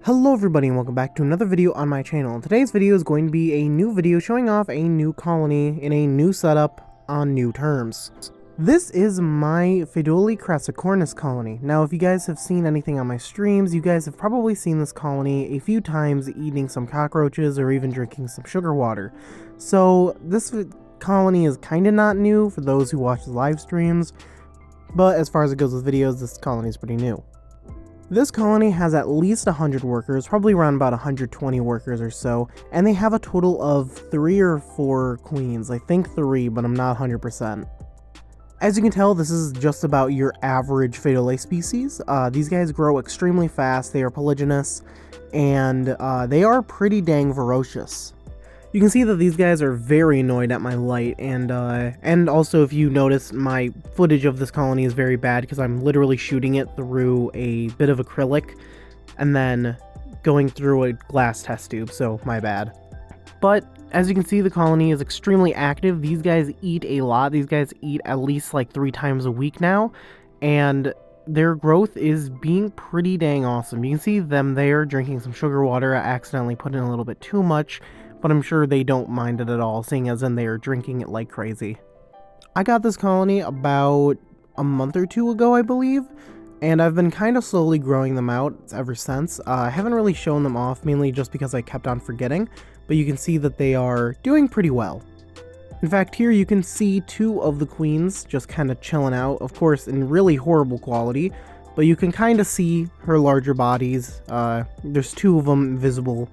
Hello everybody and welcome back to another video on my channel. Today's video is going to be a new video showing off a new colony in a new setup on new terms. This is my Pheidole crassicornis colony. Now if you guys have seen anything on my streams, you guys have probably seen this colony a few times eating some cockroaches or even drinking some sugar water. So this colony is kind of not new for those who watch the live streams, but as far as it goes with videos, this colony is pretty new. This colony has at least 100 workers, probably around about 120 workers or so, and they have a total of 3 or 4 queens. I think 3, but I'm not 100%. As you can tell, this is just about your average Pheidole species. These guys grow extremely fast, they are polygynous, and they are pretty dang ferocious. You can see that these guys are very annoyed at my light, and also if you notice, my footage of this colony is very bad because I'm literally shooting it through a bit of acrylic and then going through a glass test tube, so my bad. But as you can see, the colony is extremely active. These guys eat a lot. These guys eat at least like 3 times a week now, and their growth is being pretty dang awesome. You can see them there drinking some sugar water. I accidentally put in a little bit too much, but I'm sure they don't mind it at all, seeing as in they are drinking it like crazy. I got this colony about a month or 2 ago, I believe, and I've been kind of slowly growing them out ever since. I haven't really shown them off, mainly just because I kept on forgetting, but you can see that they are doing pretty well. In fact, here you can see 2 of the queens just kind of chilling out, of course in really horrible quality, but you can kind of see her larger bodies. There's 2 of them visible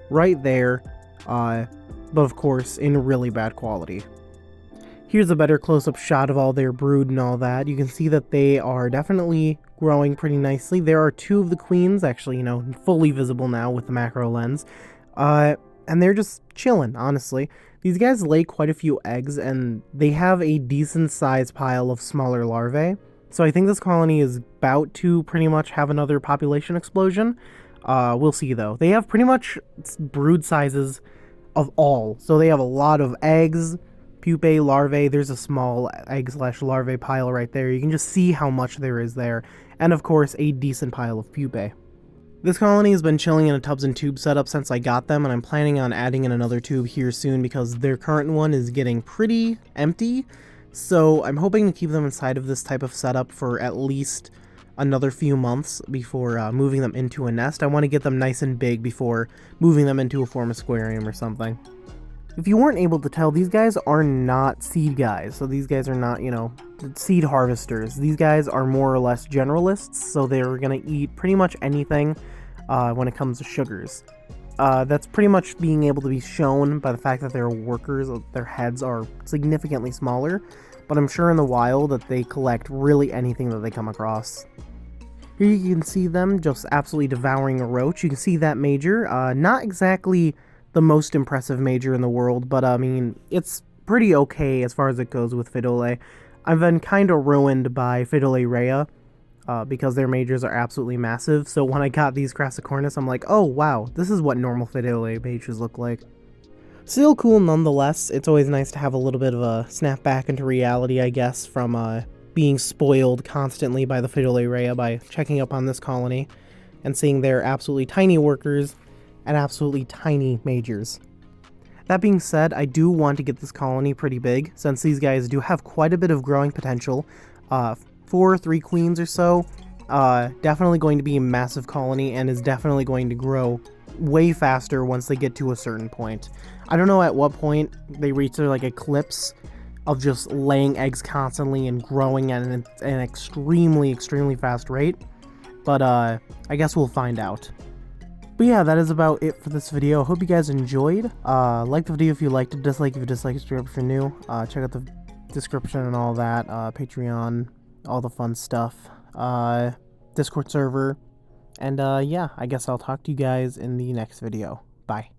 right there. But of course in really bad quality. Here's a better close-up shot of all their brood and all that. You can see that they are definitely growing pretty nicely. There are 2 of the queens, actually, fully visible now with the macro lens. And they're just chilling, honestly. These guys lay quite a few eggs, and they have a decent sized pile of smaller larvae. So I think this colony is about to pretty much have another population explosion. We'll see though. They have pretty much brood sizes of all. So they have a lot of eggs, pupae, larvae. There's a small egg/larvae pile right there. You can just see how much there is there. And of course, a decent pile of pupae. This colony has been chilling in a tubs and tubes setup since I got them, and I'm planning on adding in another tube here soon because their current one is getting pretty empty. So I'm hoping to keep them inside of this type of setup for at least another few months before moving them into a nest. I want to get them nice and big before moving them into a form aquarium or something. If you weren't able to tell, these guys are not seed guys. So these guys are not, seed harvesters. These guys are more or less generalists, so they're going to eat pretty much anything when it comes to sugars. That's pretty much being able to be shown by the fact that they're workers. Their heads are significantly smaller, but I'm sure in the wild that they collect really anything that they come across. Here you can see them just absolutely devouring a roach. You can see that major, not exactly the most impressive major in the world, but I mean, it's pretty okay as far as it goes with Pheidole. I've been kind of ruined by Pheidole rhea, because their majors are absolutely massive, so when I got these crassicornis, I'm like, oh wow, this is what normal Pheidole majors look like. Still cool nonetheless. It's always nice to have a little bit of a snap back into reality, I guess, from being spoiled constantly by the Pheidole rhea by checking up on this colony and seeing their absolutely tiny workers and absolutely tiny majors. That being said, I do want to get this colony pretty big, since these guys do have quite a bit of growing potential. 4 or 3 queens or so, definitely going to be a massive colony and is definitely going to grow way faster once they get to a certain point. I don't know at what point they reach their eclipse of just laying eggs constantly and growing at an extremely fast rate, but I guess we'll find out. But yeah, that is about it for this video. Hope you guys enjoyed. Like the video if you liked it, dislike if you disliked it, subscribe if you're new. Check out the description and all that, Patreon, all the fun stuff, Discord server, and yeah, I guess I'll talk to you guys in the next video. Bye.